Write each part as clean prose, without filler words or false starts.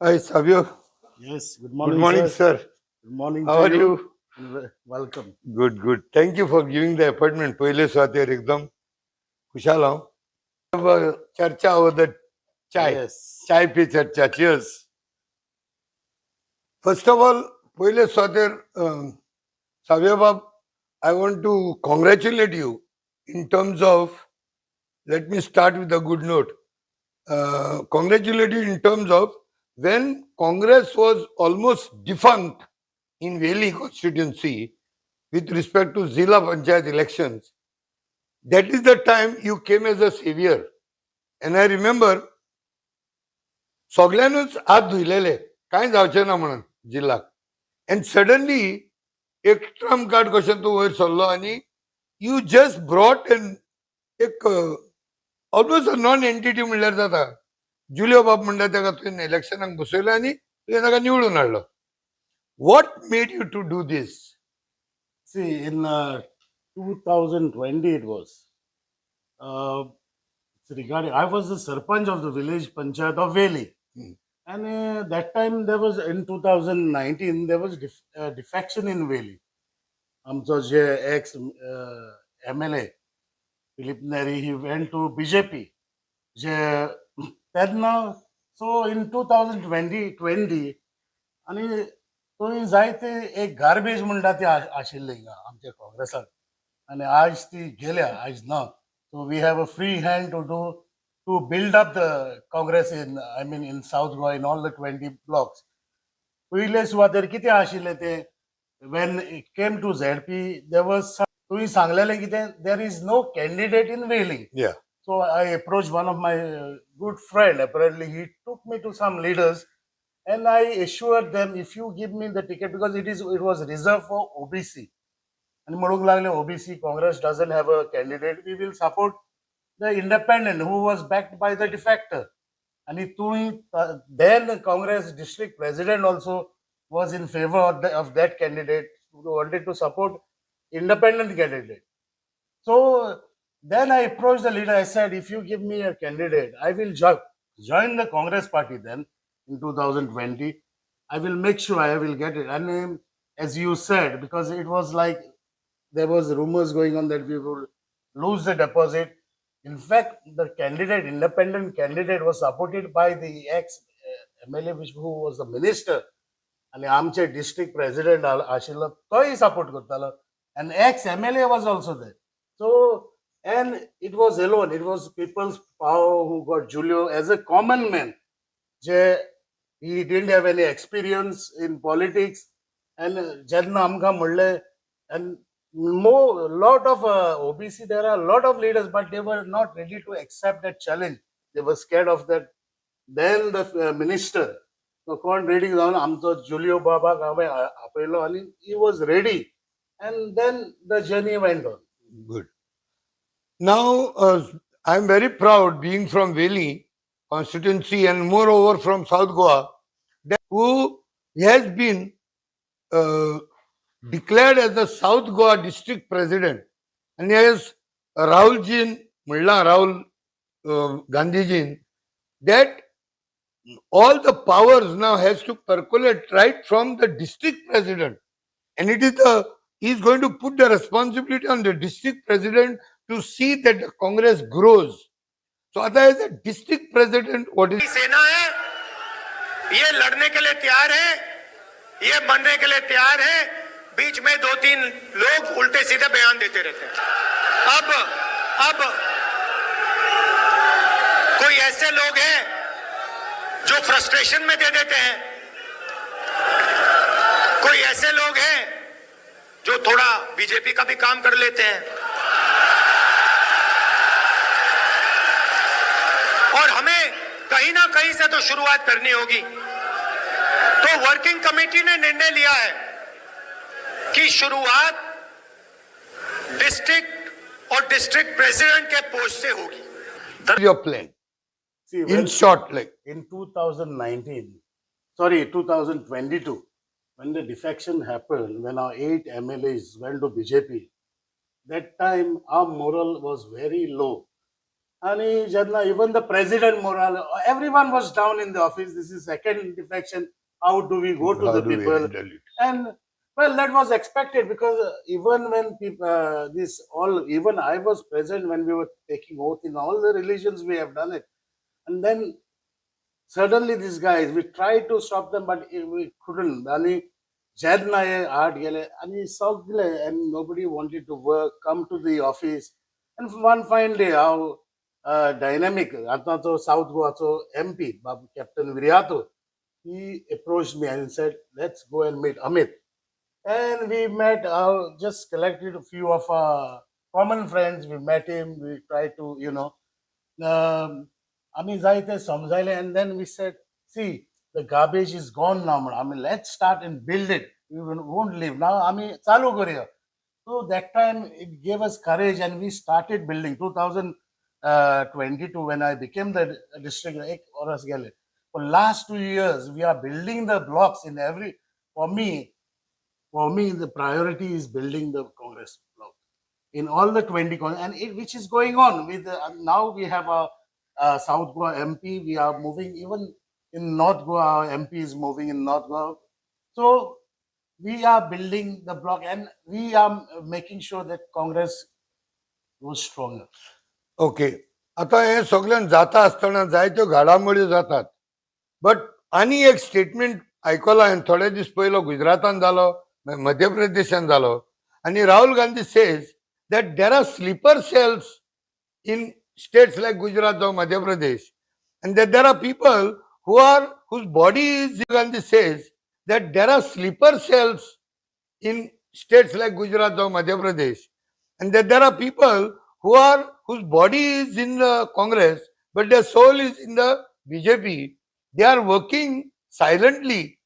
Hi, Savio. Yes, good Good morning, morning, sir. sir. Good morning How to are you. you? Welcome. Good, good. Thank you for giving the appointment. पहिले स्वातीर एकदम खुशाल हूँ. अब चर्चा over the chai. Yes. Chai पे चर्चा. Cheers. First of all, पहिले स्वातीर Savio Bab, I want to congratulate you in terms of. Let me start with a good note. Congratulate you in terms of when Congress was almost defunct in Veli constituency with respect to Zila Panchayat elections, that is the time you came as a savior. And I remember सगळ्यांनीच हात धुयलेले कांय जावचें ना म्हणून जिल्लाक and suddenly एक Trump card कशें तूं वयर सरलो आनी यू जस्ट ब्रॉट एन एक ऑलमोस्ट अ नॉन एंटिटी म्हणल्यार जाता जुलियो बाब म्हणटा ताका तुवें इलेक्शनाक बसयलो आनी तुवें ताका निवडून हाडलो. What made you to do this? See, in 2020 it was. Regarding, I was the Sarpanch of the village Panchayat of Veli. And that time there was, in 2019, there was defection in Veli. आमचो जे ex MLA, Philip Neri, he went to BJP. तेन्ना, so in 2020, आणि थंय जायते एक garbage म्हणटा ती आशिल्ली हिंगा आमच्या काँग्रेसाक आनी आज ती गेल्या आज ना. So we have a free hand to build up the Congress in in south Goa in all the 20 blocks. पयले सुवातेर कितें आशिल्लें तें when it came to ZP there was तुवें सांगलेलें कितें there is no candidate in Velim. So I approached one of my good friend. Apparently, he took me to some leaders, and I assured them, if you give me the ticket, because it was reserved for OBC. And म्हणूंक लागले OBC Congress doesn't have a candidate. We will support the independent who was backed by the defector. And then Congress district president also was in favor of that candidate. Who wanted to support independent candidate. So then I approached the leader. I said, if you give me a candidate, I will join the Congress party then in 2020. I will make sure I will get it. And as you said, because it was like there was rumors going on that we will lose the deposit. In fact, the independent candidate was supported by the ex-MLA who was the minister. And आमचे district president आशिल्लो तोय support करतालो. And ex-MLA was also there. So, and it was alone. It was People's Power who got Julio as a common man. He didn't have any experience in politics. And Jadna Amka Mulle. And lot of OBC, there are a lot of leaders, but they were not ready to accept that challenge. They were scared of that. Then the minister, so called reading down Amto Julio Baba Apelo, and he was ready. And then the journey went on. Good. Now, I'm very proud being from Veli constituency and moreover from South Goa, that who has been declared as the South Goa district president. And yes, Rahul Jin, Mulla Rahul Gandhi Jin, that all the powers now has to percolate right from the district president. And it is he is going to put the responsibility on the district president to see that the Congress grows. So as a district president, what is सेना है, ये लड़ने के लिए तैयार है, ये बनने के लिए तैयार है. बीच में 2-3 लोग उल्टे सीधे बयान देते रहते हैं. अब कोई ऐसे लोग हैं जो फ्रस्ट्रेशन में दे देते हैं, कोई ऐसे लोग हैं जो थोड़ा बीजेपी का भी काम कर लेते हैं, और हमें कहीं ना कहीं से तो शुरुआत करनी होगी. तो वर्किंग कमेटी ने निर्णय लिया है कि शुरुआत डिस्ट्रिक्ट और डिस्ट्रिक्ट प्रेसिडेंट के पोस्ट से होगी. That's your plan? See, in short, like in 2022, when the defection happened, when our 8 MLAs went to BJP, that time our morale was very low. आणि जेन्ना even the president morale, everyone was down in the office. This is second defection. How do we go to How the do we people? handle it? And well, that was expected because even when people, even I was present when we were taking oath in all the religions, we have done it. And then suddenly these guys, we tried to stop them, but we couldn't. आणि जेन्ना हे आठ गेले आणि सगळे and nobody wanted to work, come to the office. And one fine day, how dynamic, आताचो south गोवाचो MP, Babu Captain Viriato, he approached me and said, let's go and meet Amit. And we met, just collected a few of our common friends. We met him, we tried to, आम्ही जायते समजायले, and then we said, see, the garbage is gone now. I mean, let's start and build it. We won't leave. Now, आम्ही चालू करूया. So that time it gave us courage and we started building. 2022 when I became the district, ek oras gele. For last 2 years, we are building the blocks in every, for me, the priority is building the Congress block in all the 20 and which is going on with now we have a South Goa MP. We are moving even in North Goa. Our MP is moving in North Goa. So we are building the block and we are making sure that Congress goes stronger. Okay, आता हे सगळ्यान जाता आसतना जायत्यो घडामोडी जातात, but आनी एक statement आयकला हांवें थोडे दीस पयलो गुजरातान जालो, मध्य प्रदेशान जालो, आनी Rahul Gandhi says that there are sleeper cells in states like Gujarat or Madhya Pradesh, and that there are people whose body is, Gandhi says that there are sleeper cells in states like Gujarat or Madhya Pradesh, and that there are people whose body is in the Congress but their soul is in the BJP. They are working silently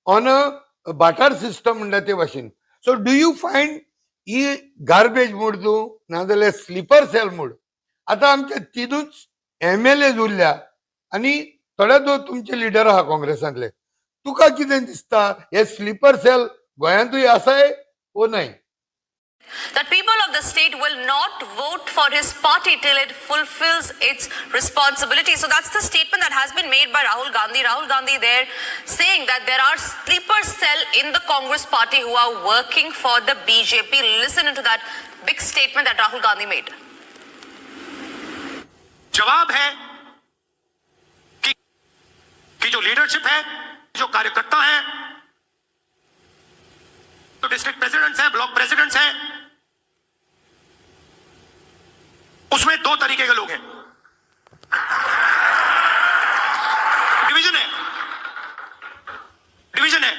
on a barter system under the machine. So do you find he garbage mood तूं नाजाल्यार sleeper cell mood आता आमचे तिनूच MLA उरल्या आनी थोडे दोन तुमचे leader आहा काँग्रेसांतले, तुका कितें दिसता हे स्लीपर सेल गोंयांतूय आसाय ओ नाही? That people of the state will not vote for his party till it fulfills its responsibility. So that's the statement that has been made by Rahul Gandhi. Rahul Gandhi there saying that there are sleeper cell in the Congress party who are working for the BJP. Listen into that big statement that Rahul Gandhi made. जवाब है कि जो leadership है, जो कार्यकर्ता हैं, तो district presidents हैं, ब्लॉक प्रेसिडेंट्स हैं, उसमें दो तरीके के लोग हैं। डिवीजन है।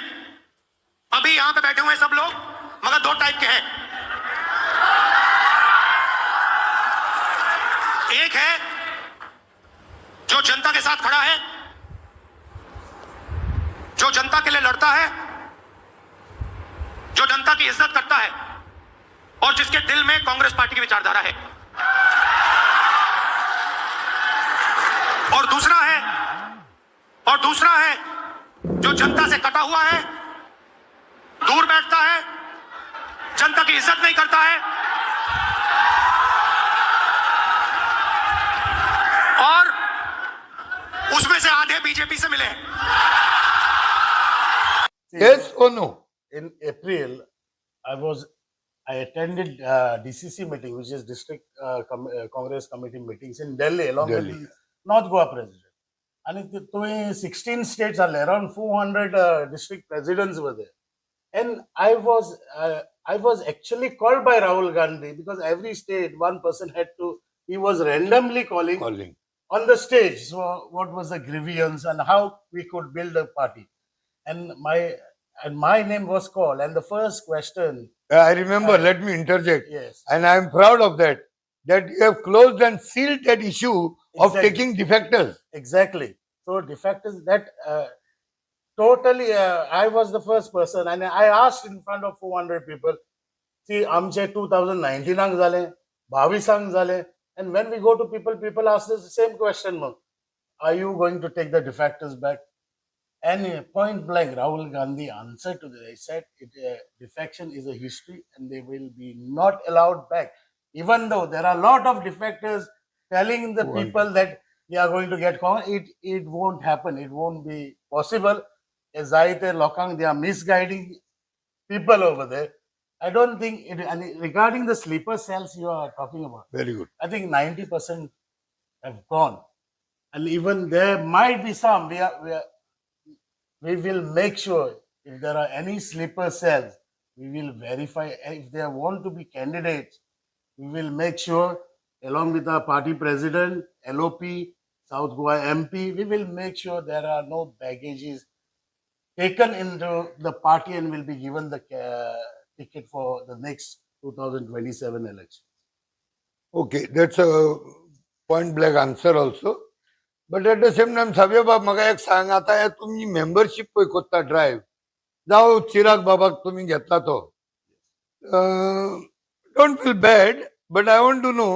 अभी यहां पे बैठे हुए हैं सब लोग, मगर दो टाइप के हैं। एक है जो जनता के साथ खड़ा है, जो जनता के लिए लड़ता है, जो जनता की इज्जत करता है और जिसके दिल में कांग्रेस पार्टी की विचारधारा है। और दूसरा है जो जनता से कटा हुआ है, दूर बैठता है, जनता की इज्जत नहीं करता है और उसमें से आधे बीजेपी से मिले हैं। Yes or no? In April, I attended DCC meeting, which is District Congress Committee meetings in Delhi, along with the North Goa president. And 16 states are there, around 400 district presidents were there. And I was actually called by Rahul Gandhi because every state, one person he was randomly calling on the stage. So what was the grievance and how we could build a party. And my name was called. And the first question, I remember, let me interject. Yes. And I am proud of that you have closed and sealed that issue of taking defectors. Exactly. So defectors, that totally, I was the first person. And I asked in front of 400 people, see, आमचे 2019 जाले, 22 जाले. And when we go to people ask us the same question, are you going to take the defectors back? And point blank, Rahul Gandhi answered to this. He said, defection is a history and they will be not allowed back. Even though there are a lot of defectors telling the Wonderful. people that they are going to get it won't happen. It won't be possible. As I tell Lokang, they are misguiding people over there. I don't think it. And regarding the sleeper cells you are talking about, Very good. I think 90% have gone, and even there might be some. We will make sure if there are any sleeper cells, we will verify. If they want to be candidates, we will make sure, along with our party president, LOP, South Goa MP, we will make sure there are no baggages taken into the party and will be given the ticket for the next 2027 election. Okay, that's a point blank answer also. But at the same time, Savio बाब म्हाका एक सांग आता हे तुमची membership पळय कोत्ता drive जावं चिराग बाबाक तुम्ही घेतला तो don't feel bad but I want to know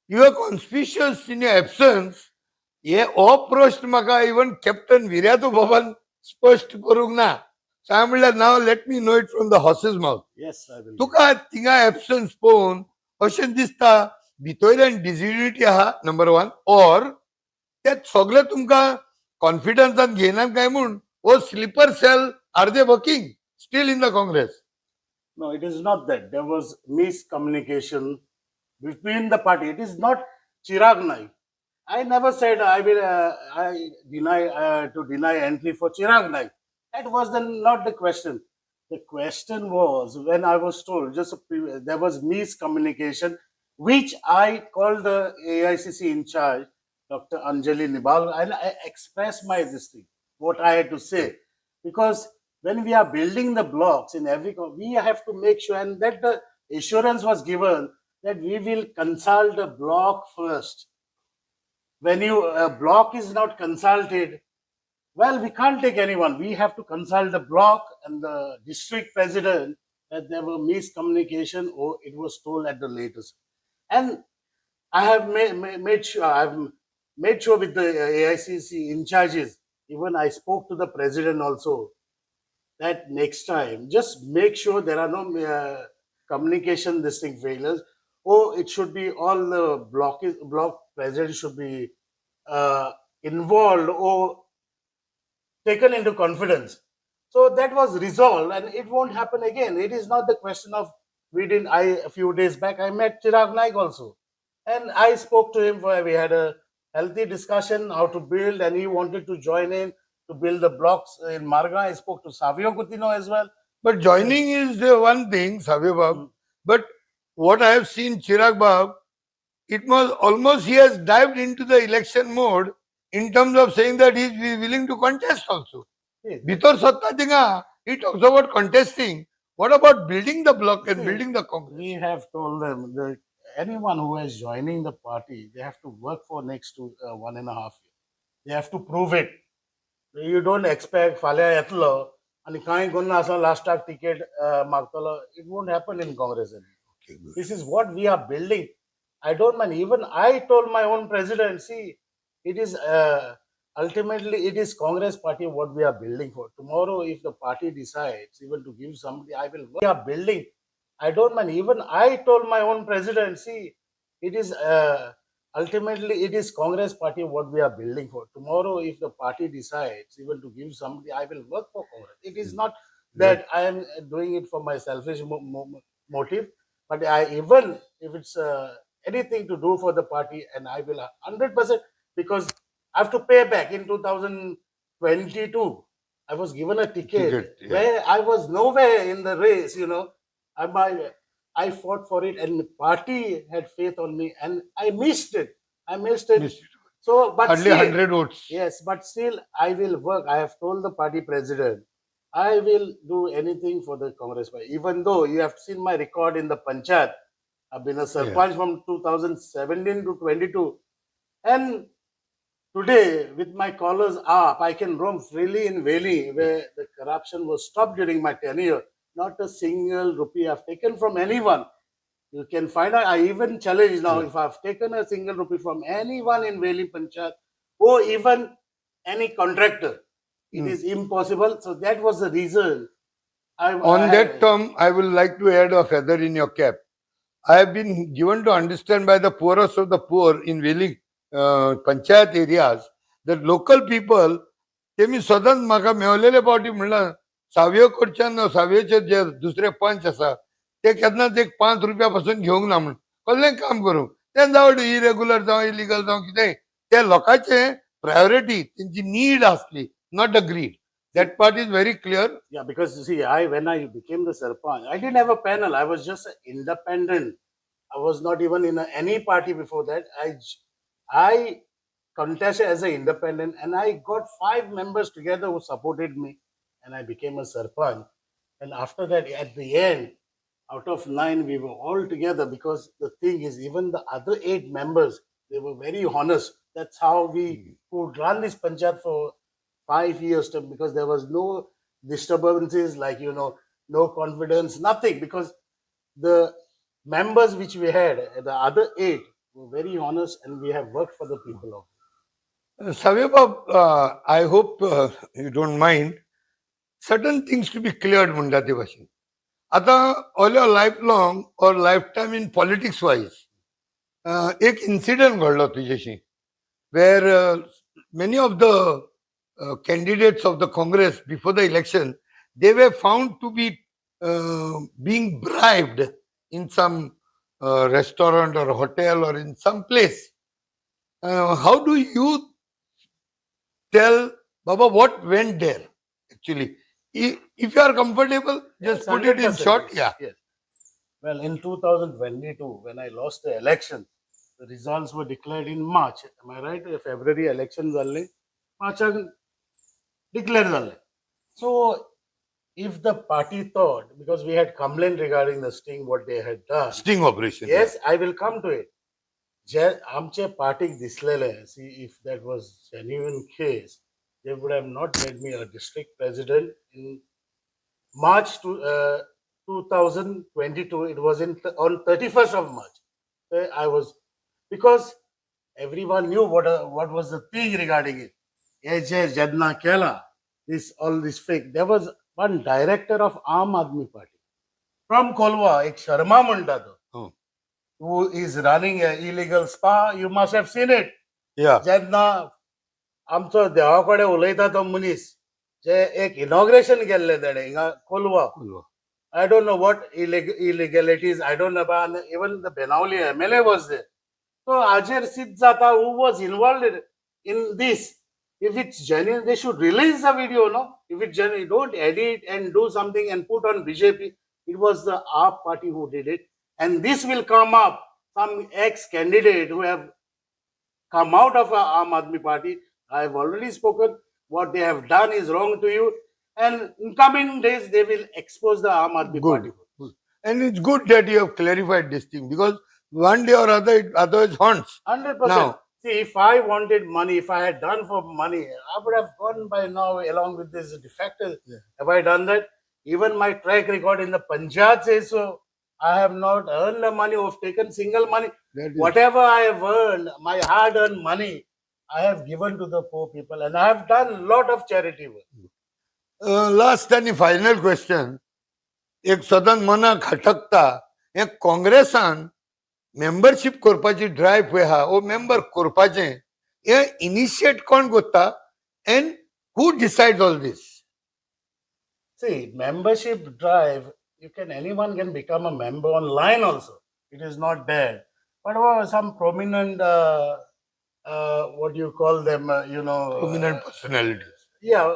you are conspicuous in your absence हे हो प्रश्न म्हाका इवन कॅप्टन विर्यादू बाबान स्पश्ट करूंक ना सो हांवें म्हणल्यार now let me know it from the horses mouth Yes, I will. तुका थिंगा एब्सन्स पळोवन अशें दिसता भितरल्यान डिजिडिटी आहा नंबर वन ऑर त्यात सगळे तुमकां कॉन्फिडन्सान घेयना काय म्हूण ओ sleeper cell are they working still in the Congress No, it is not that. There was miscommunication between the party. It is not Chirag Naik. I never said I will. I deny entry for Chirag Naik. That was not the question. The question was when I was told there was miscommunication, which I called the AICC in charge, Dr. Anjali Nibal, and I expressed my this thing, what I had to say, because when we are building the blocks in we have to make sure, and that the assurance was given that we will consult the block first. When a block is not consulted, well, we can't take anyone. We have to consult the block and the district president that there were miscommunication or it was told at the latest. And I have made sure, made sure with the AICC in charges, even I spoke to the president also, that next time, just make sure there are no communication failures. Oh, it should be all the block presidents should be involved or taken into confidence. So that was resolved, and it won't happen again. It is not the question of a few days back, I met Chirag Naik also, and I spoke to him. We had a healthy discussion how to build, and he wanted to join in to build the blocks in Marga. I spoke to Savio Coutinho as well. But joining is the one thing, Savio Bab. But what I have seen, Chirag Bab, it was almost he has dived into the election mode in terms of saying that he is willing to contest also. Bitor Satta Dinga, he talks about contesting. What about building the block and building the Congress? We have told them that anyone who is joining the party, they have to work for next 1.5 years. They have to prove it. You don't expect Falya Yatlo and Kai Gunna last ticket Magtala. It won't happen in Congress anymore. Okay, good. This is what we are building. I don't mind. Even I told my own president, see, it is ultimately it is Congress party what we are building for. Tomorrow, if the party decides even to give somebody, I will. We are building. I don't mind. Even I told my own president, see, it is ultimately it is Congress party what we are building for. Tomorrow, if the party decides even to give somebody, I will work for Congress. It is not that I am doing it for my selfish motive, but even if it's anything to do for the party, and I will 100%, because I have to pay back. In 2022, I was given a ticket where I was nowhere in the race, I fought for it, and the party had faith on me, and I missed it. So, but Hardly still, 100 votes. yes, but still, I will work. I have told the party president, I will do anything for the Congress party. Even though you have seen my record in the Panchayat, I've been a Sarpanch from 2017 to 22, and today, with my collars up, I can roam freely in Valley, where the corruption was stopped during my tenure. Not a single rupee I've taken from anyone. You can find out. I even challenge now, if I've taken a single rupee from anyone in Valley Panchayat or even any contractor, it is impossible. So that was the reason. On that term, I would like to add a feather in your cap. I have been given to understand by the poorest of the poor in Veli panchayat areas that local people तेमी सदांच म्हाका मेवलेले पावटी म्हणल्यार सावियो कडच्यान सावियोचे जे दुसरे पंच आसा ते केन्नाच एक ₹5 पासून घेवंक ना म्हण कसलें काम करूंक तें जावं इरेग्युलर जावं इलिगल जावं कितेंय त्या लोकांचे प्रायोरिटी तेंची नीड आसली not a greed that part is very clear. Yeah, because you see, when I became the Sarpanch, I didn't have a panel. I was just an independent. I was not even in any party before that. I contested as an independent, and I got 5 members together who supported me, and I became a Sarpanch. And after that, at the end, out of 9, we were all together, because the thing is, even the other 8 members, they were very honest. That's how we could run this panchayat for 5 years, because there was no disturbances, like, no confidence, nothing, because the members which we had, the other 8, were very honest, and we have worked for the people of Savio, I hope you don't mind. Certain things to be cleared म्हणटा ते भाशेन. आता all your lifelong or lifetime in politics wise, एक incident घडलो तुझ्याशी, where many of the candidates of the Congress before the election, they were found to be being bribed in some restaurant or hotel or in some place. How do you tell, Baba, what went there actually? If you are comfortable, just put it in short. Yeah. Yes. Well, in 2022, when I lost the election, the results were declared in March. Am I right? February election zalle, March declared zalle. So, if the party thought, because we had complained regarding the sting, what they had done. Sting operation. Yes, I will come to it. आमचे पार्टीक दिसलेले, see, if that was genuine case, they would have not made me a district president in March 2022. It was on 31st of March. I was, because everyone knew what was the thing regarding it. Jadna Kela, all this fake. There was one director of Aam Aadmi Party from Kolwa, ek Sharma Munda, who is running an illegal spa. You must have seen it. Yeah. Jadna आमचो देवाकडे उलयता तो मनीस जे एक inauguration केल्ले ताणे हिंगा Kolwa. I don't know what illegalities, I don't know, but even the Benauli MLA was there. So Ajir Sid Zata, who was involved in this, if it's genuine, they should release the video, no? If it's genuine, don't edit and do something and put on BJP. It was the AAP party who did it. And this will come up, some ex-candidate who have come out of Aam Aadmi Party. I have already spoken. What they have done is wrong to you. And in coming days, they will expose the Aam Aadmi Party. Good. And it's good that you have clarified this thing, because one day or other, it otherwise haunts. 100%. Now, see, if I wanted money, if I had done for money, I would have gone by now along with this defectors. Yeah. Have I done that? Even my track record in the Panchayat says so. I have not earned the money or taken single money. Whatever I have earned, my hard-earned money, I have given to the poor people, and I have done a lot of charity work. Last and final question. एक सदन मना खटकता हे काँग्रेसान membership करपाची drive पळय आहा ओ member करपाचे हे initiate कोण करता and who decides all this? See, membership drive, anyone can become a member online also. It is not there. But some prominent, what do you call them, Prominent personalities. Yeah,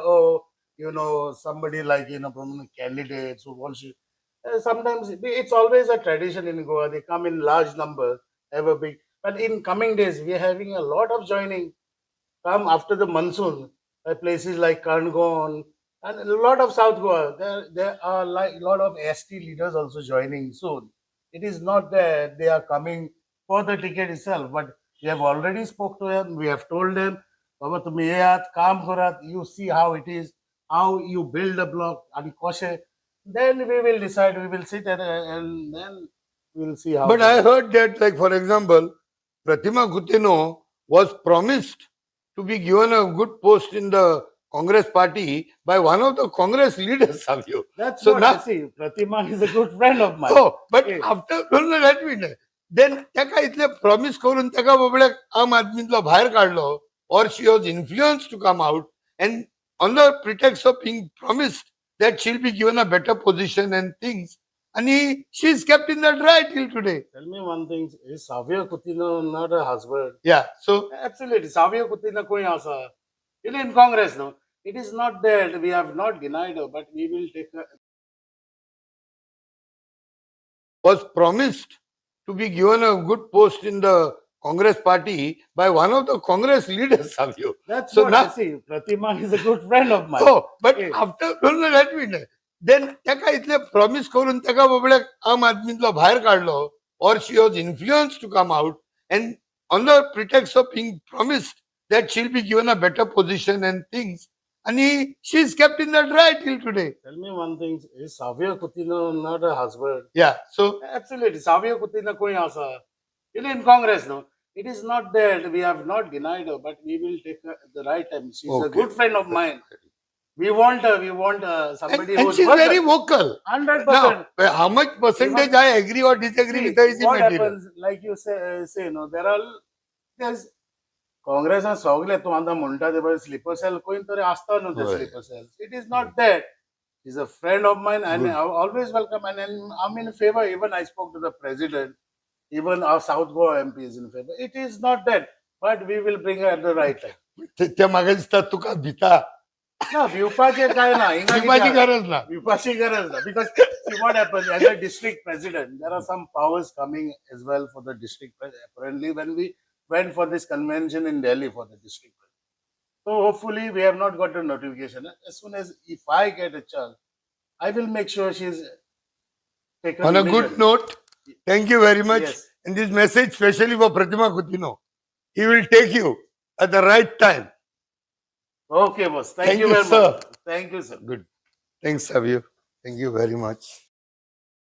somebody like, prominent candidates who wants to, sometimes it's always a tradition in Goa. They come in large numbers, have a big, but in coming days, we are having a lot of joining. Come after the monsoon, places like Karngon, and a lot of South Goa. There are like a lot of ST leaders also joining soon. It is not that they are coming for the ticket itself, but we have already spoke to them. We have told them, Baba, tumhi yat, kaam karat, you see how it is, how you build a block, and koshe. Then we will decide, we will sit and then we will see how. But I heard that, like, for example, Pratima Coutinho was promised to be given a good post in the Congress party by one of the Congress leaders, Savio. That's So what now- I see. Pratima is a good friend of mine. Oh, but Okay. after no, let me know. Then ताका इतले promise करून ताका बाबड्याक आम आदमींतलो भायर काडलो, or she was influenced to come out, and on the pretext of being promised that she'll be given a better position and things, and she's kept in the dry till today. Tell me one thing. Is Savio Coutinho not a husband? Yeah, so Absolutely. Savio Coutinho koi asa. In Congress, no. It is not that we have not denied her, but we will take her. was promised to be given a good post in the Congress party by one of the Congress leaders, Savio. That's So what now- I see. Pratima is a good friend of mine. Oh, but Okay. after no, let me know. Then ताका इतले promise करून ताका बाबड्याक आम आदमींतलो भायर काडलो, or she was influenced to come out, and on the pretext of being promised that she'll be given a better position and things, and she's kept in the dry till today. Tell me one thing. Is Savio Coutinho not a husband? Yeah, so Absolutely. Savio Coutinho koi asa. In Congress, no. It is not that we have not denied her, but we will take her at the right time. She's a Okay. good friend of mine. We want her. We want somebody and who's she's worth very it. vocal. 100%. Now, how much percentage I agree or disagree See, with her is what immaterial. happens, like you say, no, there's Congress and Sogle to anda munta de sleeper cell coin tore asta no the Right. sleeper cells. It is not that. He's a friend of mine and I always welcome and I'm in favor. Even I spoke to the president, even our South Goa MP is in favor. It is not that, but we will bring her at the right time. त्या मागे दिसता तुका भिता No, भिवपाचें काय ना. हिंगा भिवपाची कितें गरज ना. भिवपाची गरज ना. Because see what happens as a district president, there are some powers coming as well for the district president. Apparently, when we went for this convention in Delhi for the district president. So hopefully we have not got a notification. As soon as if I get a chance, I will make sure she's taken. On a good immediately. note, thank you very much. Yes. And this message, especially for Pratima Coutinho, he will take you at the right time. Okay, boss. Thank Thank you you, very sir. much. Thank you, sir. Good. Thanks, Savio. Thank you very much.